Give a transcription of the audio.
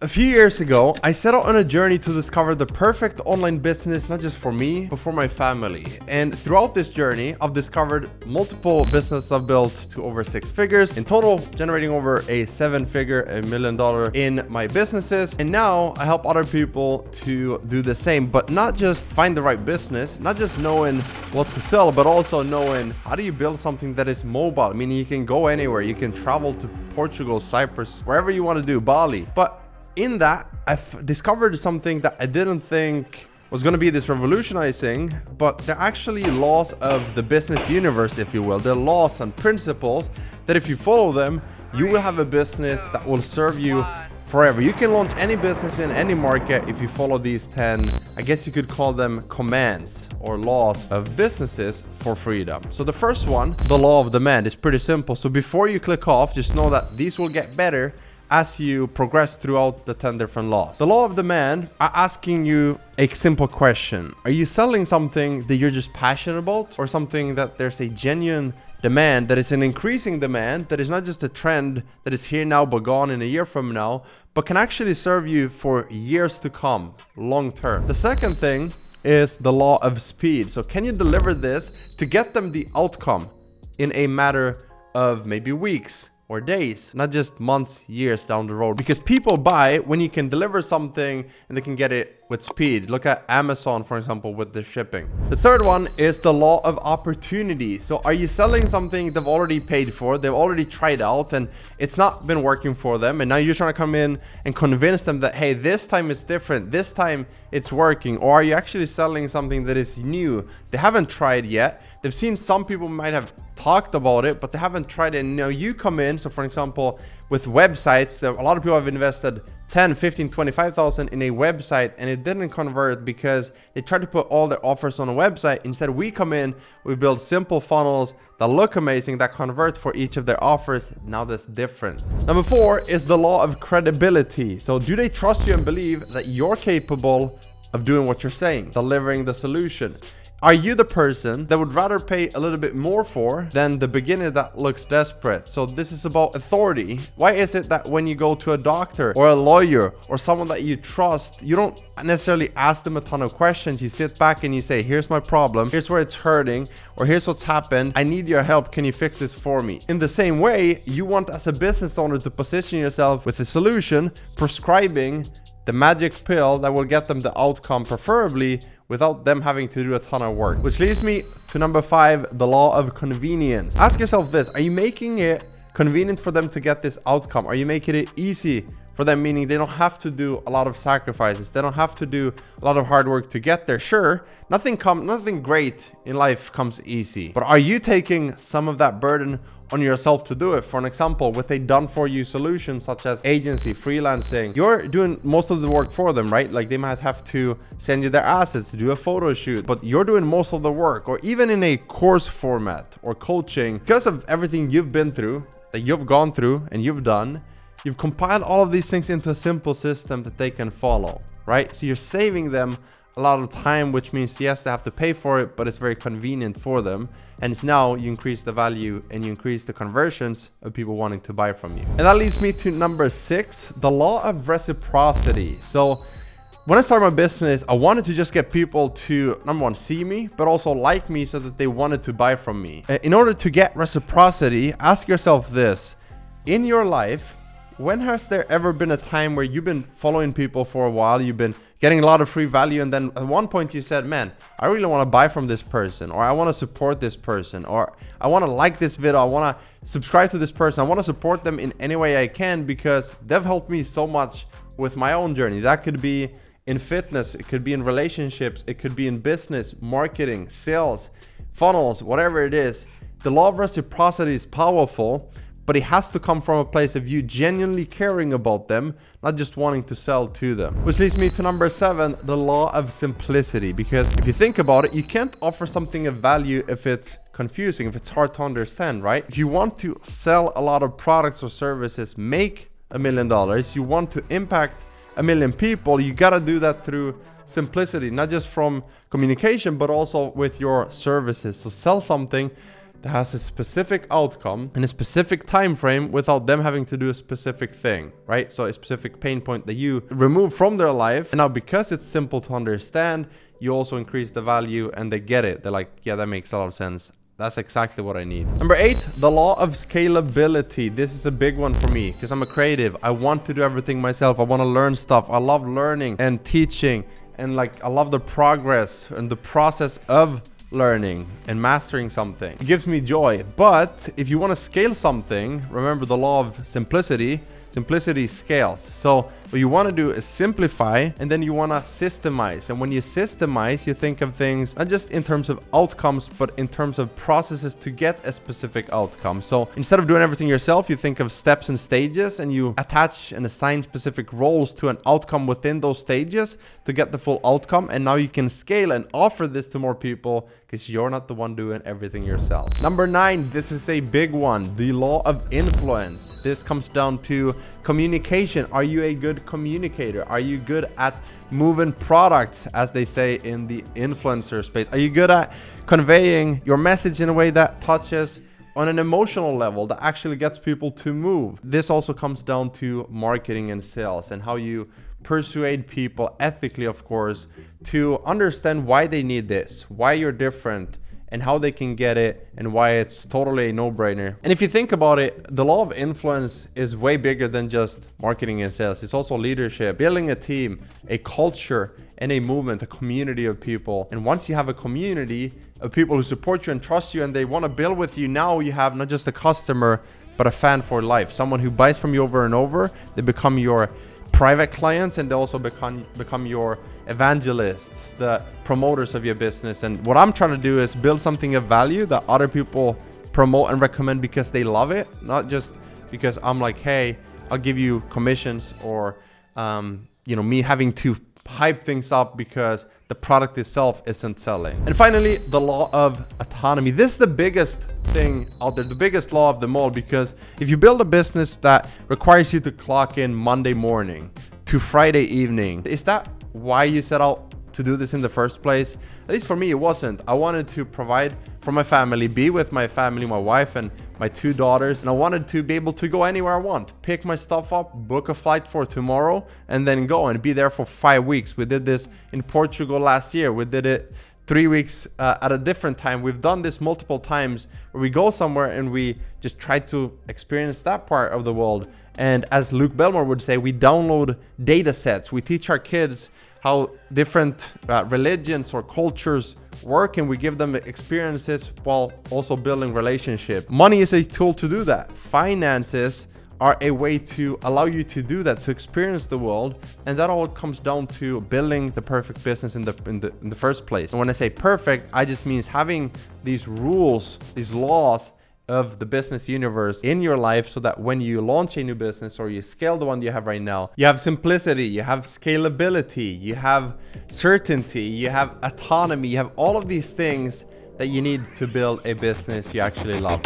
A few years ago, I set out on a journey to discover the perfect online business, not just for me, but for my family. And throughout this journey, I've discovered multiple businesses I've built to over 6 figures, in total generating over a $1 million in my businesses. And now I help other people to do the same, but not just find the right business, not just knowing what to sell, but also knowing how do you build something that is mobile, meaning you can go anywhere, you can travel to Portugal, Cyprus, wherever you want to do, Bali. But in that, I've discovered something that I didn't think was going to be this revolutionizing, but they're actually laws of the business universe, if you will. They're laws and principles that if you follow them, you will have a business that will serve you forever. You can launch any business in any market if you follow these 10, I guess you could call them commands or laws of businesses for freedom. So the first one, the law of demand, is pretty simple. So before you click off, just know that these will get better as you progress throughout the 10 different laws. The law of demand are asking you a simple question. Are you selling something that you're just passionate about, or something that there's a genuine demand, that is an increasing demand, that is not just a trend that is here now but gone in a year from now, but can actually serve you for years to come, long term? The second thing is the law of speed. So can you deliver this to get them the outcome in a matter of maybe weeks or days, not just months, years down the road? Because people buy when you can deliver something and they can get it with speed. Look at Amazon, for example, with the shipping. The third one is the law of opportunity. So are you selling something they've already paid for, they've already tried out, and it's not been working for them, and now you're trying to come in and convince them that, hey, this time it's different, this time it's working? Or are you actually selling something that is new, they haven't tried yet, they've seen some people might have talked about it, but they haven't tried it, and now you come in? So for example, with websites, a lot of people have invested 10, 15, 25,000 in a website and it didn't convert because they tried to put all their offers on a website. Instead, we come in, we build simple funnels that look amazing, that convert for each of their offers. Now that's different. Number 4 is the law of credibility. So do they trust you and believe that you're capable of doing what you're saying, delivering the solution? Are you the person that would rather pay a little bit more for than the beginner that looks desperate? So this is about authority. Why is it that when you go to a doctor or a lawyer or someone that you trust, you don't necessarily ask them a ton of questions? You sit back and you say, here's my problem, here's where it's hurting, or here's what's happened, I need your help, can you fix this for me? In the same way, you want as a business owner to position yourself with a solution, prescribing the magic pill that will get them the outcome, preferably without them having to do a ton of work. Which leads me to number 5, the law of convenience. Ask yourself this: are you making it convenient for them to get this outcome? Are you making it easy for them, meaning they don't have to do a lot of sacrifices, they don't have to do a lot of hard work to get there? Sure, nothing great in life comes easy, but are you taking some of that burden on yourself to do it? For an example, with a done-for-you solution such as agency, freelancing, you're doing most of the work for them, right? Like they might have to send you their assets to do a photo shoot, but you're doing most of the work. Or even in a course format or coaching, because of everything you've been through, that you've gone through and you've done, you've compiled all of these things into a simple system that they can follow, right? So you're saving them a lot of time, which means yes, they have to pay for it, but it's very convenient for them. And it's now you increase the value and you increase the conversions of people wanting to buy from you. And that leads me to number 6, the law of reciprocity. So when I started my business, I wanted to just get people to, number 1, see me, but also like me so that they wanted to buy from me. In order to get reciprocity, ask yourself this: in your life, when has there ever been a time where you've been following people for a while, you've been getting a lot of free value, and then at one point you said, man, I really want to buy from this person, or I want to support this person, or I want to like this video, I want to subscribe to this person, I want to support them in any way I can because they've helped me so much with my own journey? That could be in fitness, it could be in relationships, it could be in business, marketing, sales, funnels, whatever it is. The law of reciprocity is powerful, but it has to come from a place of you genuinely caring about them, not just wanting to sell to them. Which leads me to number 7, the law of simplicity. Because if you think about it, you can't offer something of value if it's confusing, if it's hard to understand, right? If you want to sell a lot of products or services, make $1 million, you want to impact 1 million people, you gotta do that through simplicity, not just from communication, but also with your services. So sell something that has a specific outcome in a specific time frame without them having to do a specific thing, right? So a specific pain point that you remove from their life. And now because it's simple to understand, you also increase the value and they get it. They're like, yeah, that makes a lot of sense. That's exactly what I need. Number 8, the law of scalability. This is a big one for me because I'm a creative. I want to do everything myself. I want to learn stuff. I love learning and teaching, and like I love the progress and the process of learning and mastering something. It gives me joy. But if you want to scale something, remember the law of simplicity. Simplicity scales. So what you want to do is simplify, and then you want to systemize. And when you systemize, you think of things not just in terms of outcomes, but in terms of processes to get a specific outcome. So instead of doing everything yourself, you think of steps and stages, and you attach and assign specific roles to an outcome within those stages to get the full outcome. And now you can scale and offer this to more people because you're not the one doing everything yourself. Number 9, this is a big one, the law of influence. This comes down to communication. Are you a good communicator? Are you good at moving products, as they say in the influencer space? Are you good at conveying your message in a way that touches on an emotional level, that actually gets people to move? This also comes down to marketing and sales and how you persuade people ethically, of course, to understand why they need this, why you're different, and how they can get it, and why it's totally a no-brainer. And if you think about it, the law of influence is way bigger than just marketing and sales. It's also leadership, building a team, a culture, and a movement, a community of people. And once you have a community of people who support you and trust you and they want to build with you, now you have not just a customer, but a fan for life. Someone who buys from you over and over. They become your private clients, and they also become your evangelists, the promoters of your business. And what I'm trying to do is build something of value that other people promote and recommend because they love it, not just because I'm like, hey, I'll give you commissions, or me having to hype things up because the product itself isn't selling. And finally, the law of autonomy. This is the biggest thing out there, the biggest law of them all, because if you build a business that requires you to clock in Monday morning to Friday evening, is that why you set out to do this in the first place? At least for me, it wasn't. I wanted to provide for my family, be with my family, my wife and my 2 daughters, and I wanted to be able to go anywhere I want, pick my stuff up, book a flight for tomorrow, and then go and be there for 5 weeks. We did this in Portugal last year. We did it 3 weeks at a different time. We've done this multiple times where we go somewhere and we just try to experience that part of the world. And as Luke Belmore would say, we download data sets. We teach our kids how different religions or cultures work, and we give them experiences while also building relationship. Money is a tool to do that. Finances are a way to allow you to do that, to experience the world. And that all comes down to building the perfect business in the first place. And when I say perfect, I just means having these rules, these laws of the business universe in your life, so that when you launch a new business or you scale the one you have right now, you have simplicity, you have scalability, you have certainty, you have autonomy, you have all of these things that you need to build a business you actually love.